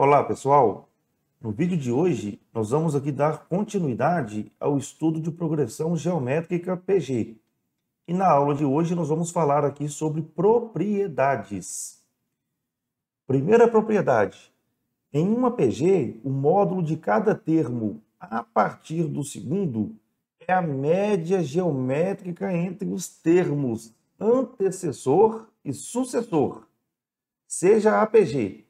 Olá, pessoal! No vídeo de hoje, nós vamos aqui dar continuidade ao estudo de progressão geométrica PG. E na aula de hoje, nós vamos falar aqui sobre propriedades. Primeira propriedade. Em uma PG, o módulo de cada termo a partir do segundo é a média geométrica entre os termos antecessor e sucessor, seja a PG.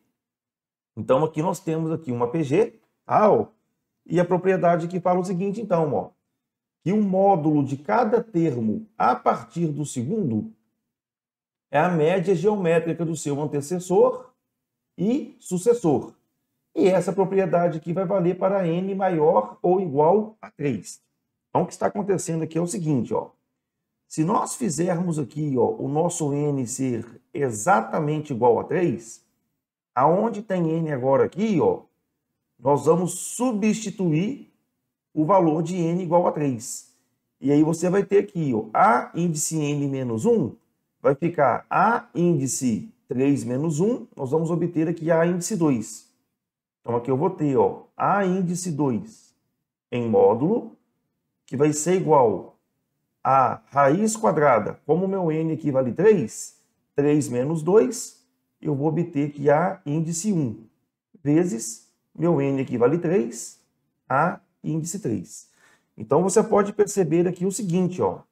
Então, aqui nós temos aqui uma PG, e a propriedade que fala o seguinte, então, ó, que o módulo de cada termo a partir do segundo é a média geométrica do seu antecessor e sucessor. E essa propriedade aqui vai valer para n maior ou igual a 3. Então, o que está acontecendo aqui é o seguinte, ó, se nós fizermos aqui ó, o nosso n ser exatamente igual a 3, aonde tem n agora aqui, ó, nós vamos substituir o valor de n igual a 3. E aí você vai ter aqui, ó, a índice n menos 1 vai ficar a índice 3 menos 1, nós vamos obter aqui a índice 2. Então aqui eu vou ter, ó, a índice 2 em módulo, que vai ser igual a raiz quadrada, como o meu n aqui vale 3, 3 menos 2, eu vou obter que a índice 1 vezes meu n aqui vale 3, a índice 3. Então, você pode perceber aqui o seguinte, ó,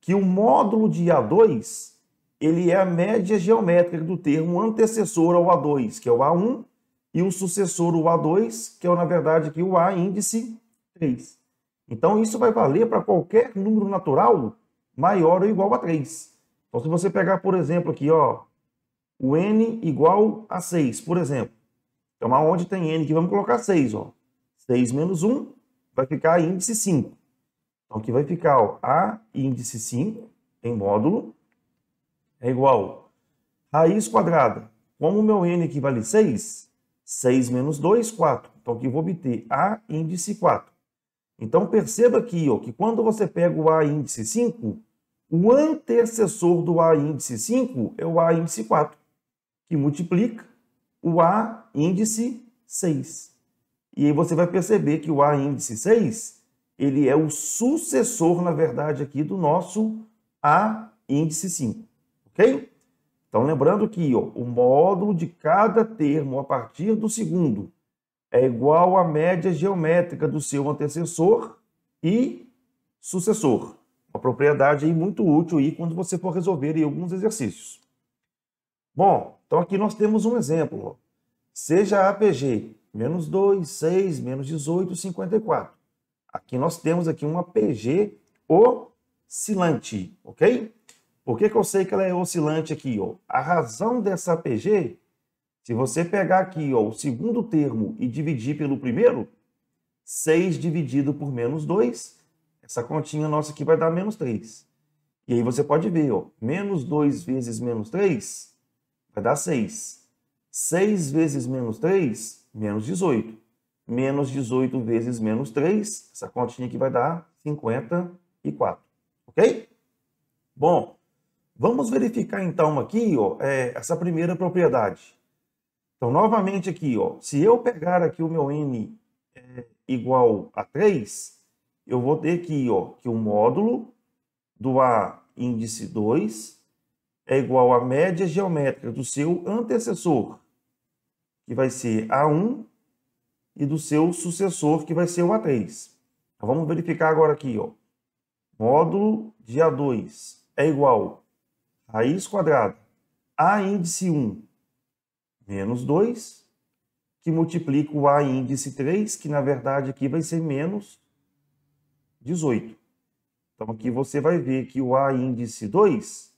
que o módulo de A2, ele é a média geométrica do termo antecessor ao A2, que é o A1, e o sucessor, o A2, que é, na verdade, aqui o A índice 3. Então, isso vai valer para qualquer número natural maior ou igual a 3. Então, se você pegar, por exemplo, aqui, ó, o n igual a 6, por exemplo. Então, aonde tem n aqui, vamos colocar 6. Ó. 6 menos 1 vai ficar índice 5. Então, aqui vai ficar ó, a índice 5 em módulo é igual a raiz quadrada. Como o meu n aqui vale 6, 6 menos 2, 4. Então, aqui eu vou obter a índice 4. Então, perceba aqui ó, que quando você pega o a índice 5, o antecessor do a índice 5 é o a índice 4. Que multiplica o A índice 6. E aí você vai perceber que o A índice 6, ele é o sucessor, na verdade, aqui do nosso A índice 5. Ok? Então, lembrando que ó, o módulo de cada termo a partir do segundo é igual à média geométrica do seu antecessor e sucessor. Uma propriedade aí muito útil aí quando você for resolver aí alguns exercícios. Bom, então aqui nós temos um exemplo. Ó. Seja APG menos 2, 6, menos 18, 54. Aqui nós temos aqui uma PG oscilante, ok? Por que eu sei que ela é oscilante aqui? Ó? A razão dessa PG, se você pegar aqui ó, o segundo termo e dividir pelo primeiro, 6 dividido por menos 2, essa continha nossa aqui vai dar menos 3. E aí você pode ver, ó, menos 2 vezes menos 3... vai dar 6. 6 vezes menos 3, menos 18. Menos 18 vezes menos 3, essa continha aqui vai dar 54. Ok? Bom, vamos verificar então aqui ó, essa primeira propriedade. Então, novamente aqui, ó, se eu pegar aqui o meu n igual a 3, eu vou ter aqui ó, que o módulo do A índice 2 é igual à média geométrica do seu antecessor, que vai ser A1, e do seu sucessor, que vai ser o A3. Então, vamos verificar agora aqui. Ó. Módulo de A2 é igual a raiz quadrada A índice 1 menos 2, que multiplica o A índice 3, que na verdade aqui vai ser menos 18. Então, aqui você vai ver que o A índice 2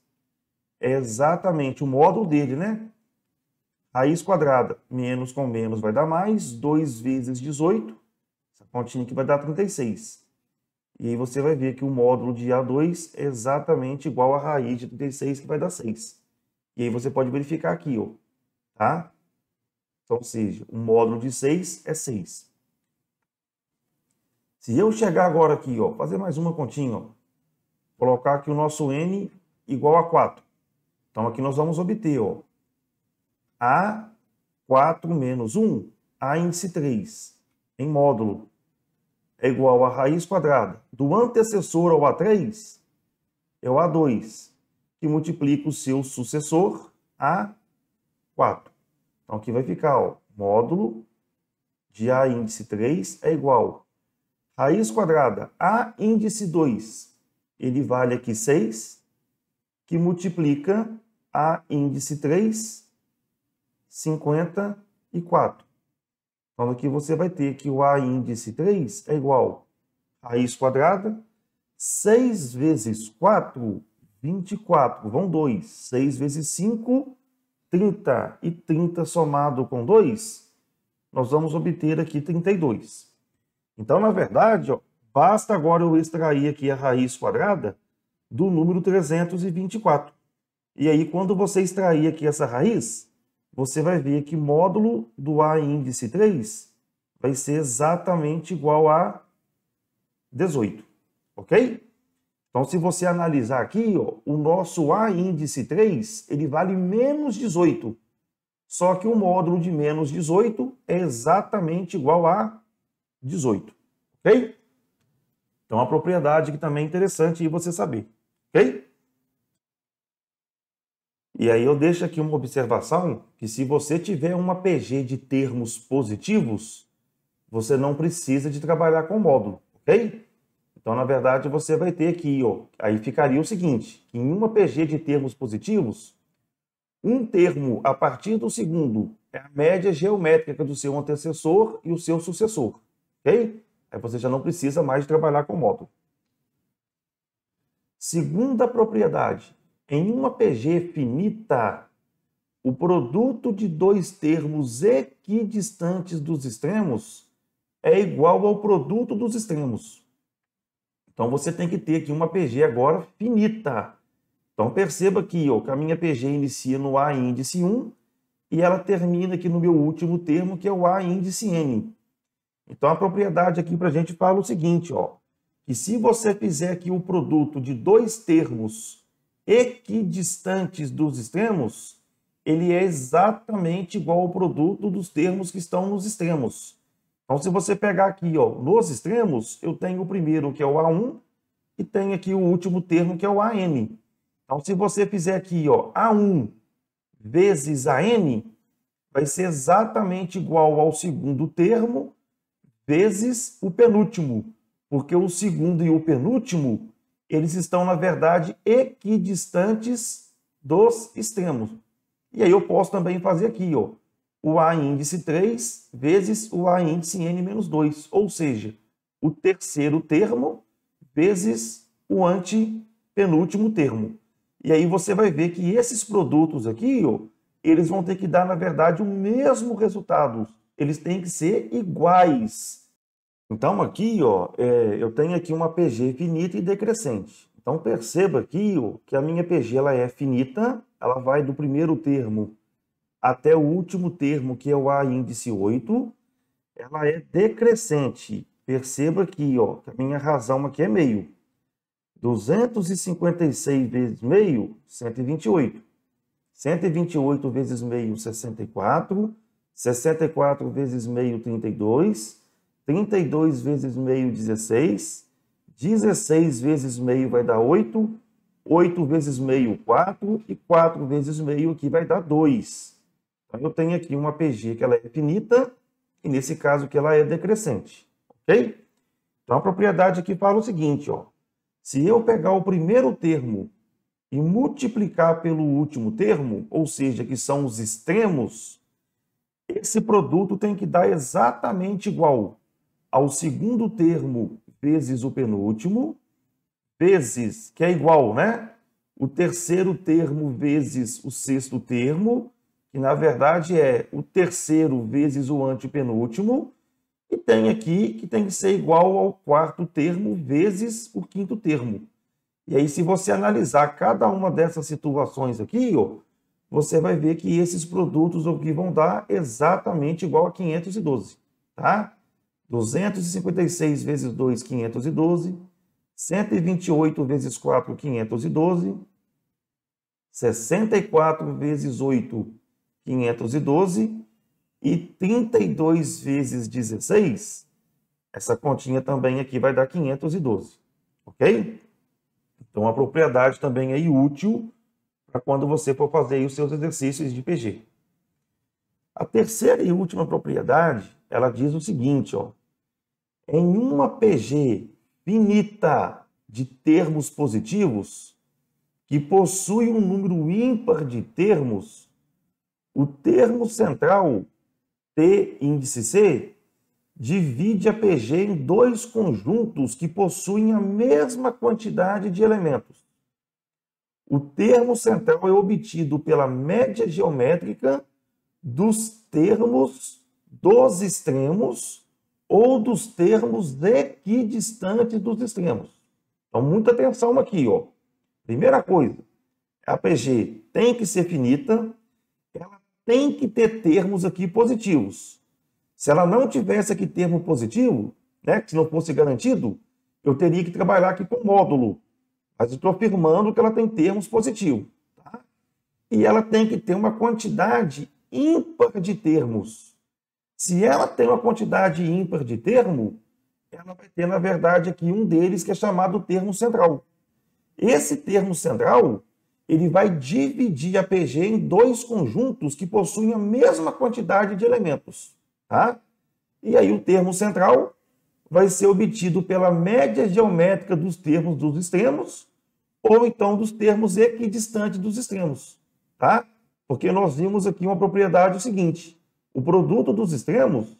é exatamente o módulo dele, né? Raiz quadrada, menos com menos vai dar mais, 2 vezes 18, essa continha aqui vai dar 36. E aí você vai ver que o módulo de A2 é exatamente igual a raiz de 36, que vai dar 6. E aí você pode verificar aqui, ó, tá? Então, ou seja, o módulo de 6 é 6. Se eu chegar agora aqui, ó, fazer mais uma continha, ó, colocar aqui o nosso n igual a 4. Então, aqui nós vamos obter, ó, A4 menos 1 A índice 3 em módulo é igual a raiz quadrada do antecessor ao A3, é o A2, que multiplica o seu sucessor, A4. Então, aqui vai ficar, ó, módulo de A índice 3 é igual a raiz quadrada A índice 2, ele vale aqui 6, que multiplica A índice 3, 54. Então, aqui você vai ter que o A índice 3 é igual a raiz quadrada, 6 vezes 4, 24, vão 2. 6 vezes 5, 30. E 30 somado com 2, nós vamos obter aqui 32. Então, na verdade, ó, basta agora eu extrair aqui a raiz quadrada do número 324. E aí, quando você extrair aqui essa raiz, você vai ver que módulo do A índice 3 vai ser exatamente igual a 18, ok? Então, se você analisar aqui, ó, o nosso A índice 3, ele vale menos 18. Só que o módulo de menos 18 é exatamente igual a 18, ok? Então, a propriedade que também é interessante você saber, ok? E aí eu deixo aqui uma observação, que se você tiver uma PG de termos positivos, você não precisa de trabalhar com módulo, ok? Então, na verdade, você vai ter aqui, ó, aí ficaria o seguinte, que em uma PG de termos positivos, um termo a partir do segundo é a média geométrica do seu antecessor e o seu sucessor, ok? Aí você já não precisa mais trabalhar com módulo. Segunda propriedade, em uma PG finita, o produto de dois termos equidistantes dos extremos é igual ao produto dos extremos. Então, você tem que ter aqui uma PG agora finita. Então, perceba aqui, ó, que a minha PG inicia no A índice 1 e ela termina aqui no meu último termo, que é o A índice N. Então, a propriedade aqui para a gente fala o seguinte, ó, que se você fizer aqui o produto de dois termos equidistantes dos extremos, ele é exatamente igual ao produto dos termos que estão nos extremos. Então, se você pegar aqui, ó, nos extremos, eu tenho o primeiro, que é o A1, e tenho aqui o último termo, que é o AN. Então, se você fizer aqui, ó, A1 vezes AN, vai ser exatamente igual ao segundo termo vezes o penúltimo, porque o segundo e o penúltimo, eles estão, na verdade, equidistantes dos extremos. E aí eu posso também fazer aqui, ó, o A índice 3 vezes o A índice N-2, ou seja, o terceiro termo vezes o antepenúltimo termo. E aí você vai ver que esses produtos aqui, ó, eles vão ter que dar, na verdade, o mesmo resultado. Eles têm que ser iguais. Então, aqui, ó, eu tenho aqui uma PG finita e decrescente. Então, perceba aqui, ó, que a minha PG ela é finita, ela vai do primeiro termo até o último termo, que é o A índice 8. Ela é decrescente. Perceba aqui, ó, que a minha razão aqui é meio. 256 vezes meio, 128. 128 vezes meio, 64. 64 vezes meio, 32. 32 vezes meio, 16. 16 vezes meio vai dar 8. 8 vezes meio, 4. E 4 vezes meio aqui vai dar 2. Então, eu tenho aqui uma PG que ela é finita e, nesse caso, que ela é decrescente. Ok? Então, a propriedade aqui fala o seguinte, ó. Se eu pegar o primeiro termo e multiplicar pelo último termo, ou seja, que são os extremos, esse produto tem que dar exatamente igual ao segundo termo vezes o penúltimo, vezes, que é igual, né? O terceiro termo vezes o sexto termo, que na verdade é o terceiro vezes o antepenúltimo, e tem aqui que tem que ser igual ao quarto termo vezes o quinto termo. E aí, se você analisar cada uma dessas situações aqui, ó, você vai ver que esses produtos aqui vão dar exatamente igual a 512, tá? 256 vezes 2, 512. 128 vezes 4, 512. 64 vezes 8, 512. E 32 vezes 16, essa continha também aqui vai dar 512, ok? Então, a propriedade também é útil para quando você for fazer aí os seus exercícios de PG. A terceira e última propriedade, ela diz o seguinte, ó, em uma PG finita de termos positivos, que possui um número ímpar de termos, o termo central, T índice C, divide a PG em dois conjuntos que possuem a mesma quantidade de elementos. O termo central é obtido pela média geométrica dos termos dos extremos ou dos termos equidistantes dos extremos. Então, muita atenção aqui, ó. Primeira coisa, a PG tem que ser finita, ela tem que ter termos aqui positivos. Se ela não tivesse aqui termo positivo, né, que se não fosse garantido, eu teria que trabalhar aqui com módulo. Mas eu estou afirmando que ela tem termos positivos. Tá? E ela tem que ter uma quantidade ímpar de termos. Se ela tem uma quantidade ímpar de termo, ela vai ter, na verdade, aqui um deles que é chamado termo central. Esse termo central, ele vai dividir a PG em dois conjuntos que possuem a mesma quantidade de elementos. Tá? E aí o termo central vai ser obtido pela média geométrica dos termos dos extremos ou então dos termos equidistantes dos extremos. Tá? Porque nós vimos aqui uma propriedade seguinte, o produto dos extremos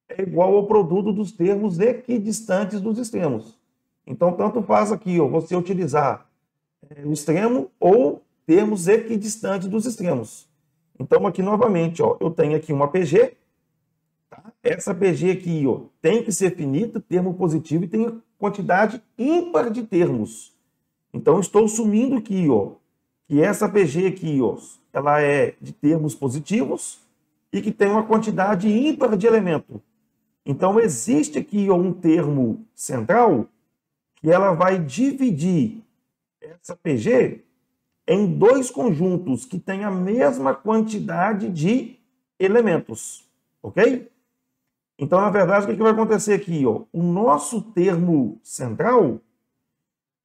é igual ao produto dos termos equidistantes dos extremos. Então, tanto faz aqui, ó, você utilizar o extremo ou termos equidistantes dos extremos. Então, aqui novamente, ó, eu tenho aqui uma PG. Tá? Essa PG aqui, ó, tem que ser finita, termo positivo, e tem quantidade ímpar de termos. Então, estou assumindo aqui, ó, que essa PG aqui, ó, ela é de termos positivos e que tem uma quantidade ímpar de elemento. Então, existe aqui, ó, um termo central que ela vai dividir essa PG em dois conjuntos que têm a mesma quantidade de elementos, ok? Então, na verdade, o que vai acontecer aqui? Ó? O nosso termo central,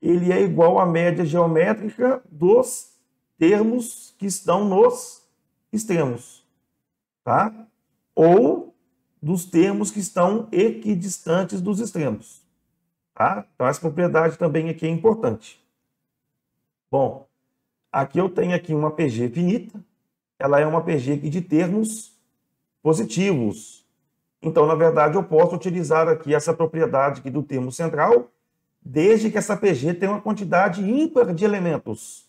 ele é igual à média geométrica dos termos que estão nos extremos, tá? Ou dos termos que estão equidistantes dos extremos, tá? Então, essa propriedade também aqui é importante. Bom, aqui eu tenho aqui uma PG finita, ela é uma PG aqui de termos positivos. Então, na verdade, eu posso utilizar aqui essa propriedade aqui do termo central, desde que essa PG tenha uma quantidade ímpar de elementos.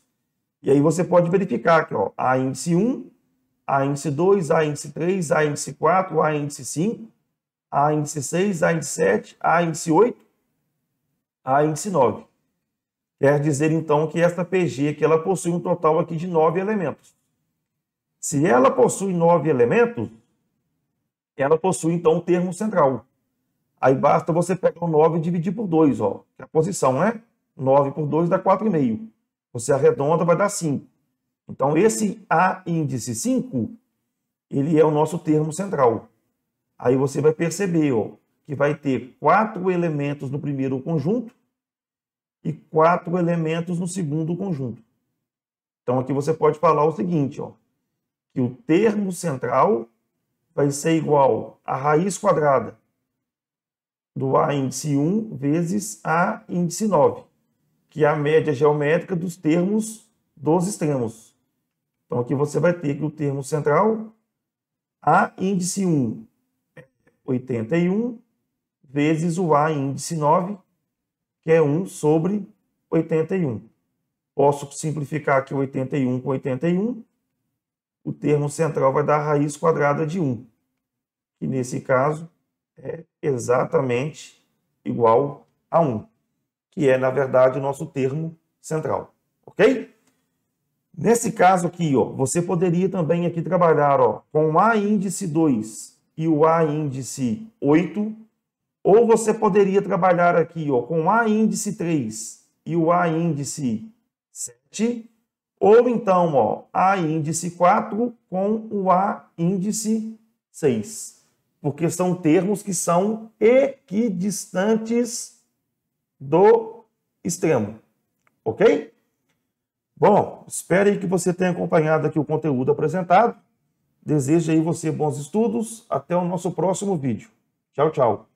E aí você pode verificar aqui, ó, A índice 1, A índice 2, A índice 3, A índice 4, A índice 5, A índice 6, A índice 7, A índice 8, A índice 9. Quer dizer, então, que essa PG aqui, ela possui um total aqui de 9 elementos. Se ela possui 9 elementos, ela possui, então, o termo central. Aí basta você pegar o 9 e dividir por 2, ó, que é a posição, né? 9 por 2 dá 4,5. Você arredonda, vai dar 5. Então, esse A índice 5, ele é o nosso termo central. Aí você vai perceber, ó, que vai ter 4 elementos no primeiro conjunto e 4 elementos no segundo conjunto. Então, aqui você pode falar o seguinte, ó, que o termo central vai ser igual à raiz quadrada do A índice 1 vezes A índice 9, que é a média geométrica dos termos dos extremos. Então, aqui você vai ter que o termo central, A índice 1 é 81, vezes o A índice 9, que é 1 sobre 81. Posso simplificar aqui 81 com 81. O termo central vai dar a raiz quadrada de 1, que nesse caso é exatamente igual a 1, que é, na verdade, o nosso termo central, ok? Nesse caso aqui, ó, você poderia também aqui trabalhar, ó, com o A índice 2 e o A índice 8, ou você poderia trabalhar aqui, ó, com o A índice 3 e o A índice 7, ou então, ó, A índice 4 com o A índice 6, porque são termos que são equidistantes do extremo, ok? Bom, espero que você tenha acompanhado aqui o conteúdo apresentado. Desejo aí você bons estudos. Até o nosso próximo vídeo. Tchau, tchau.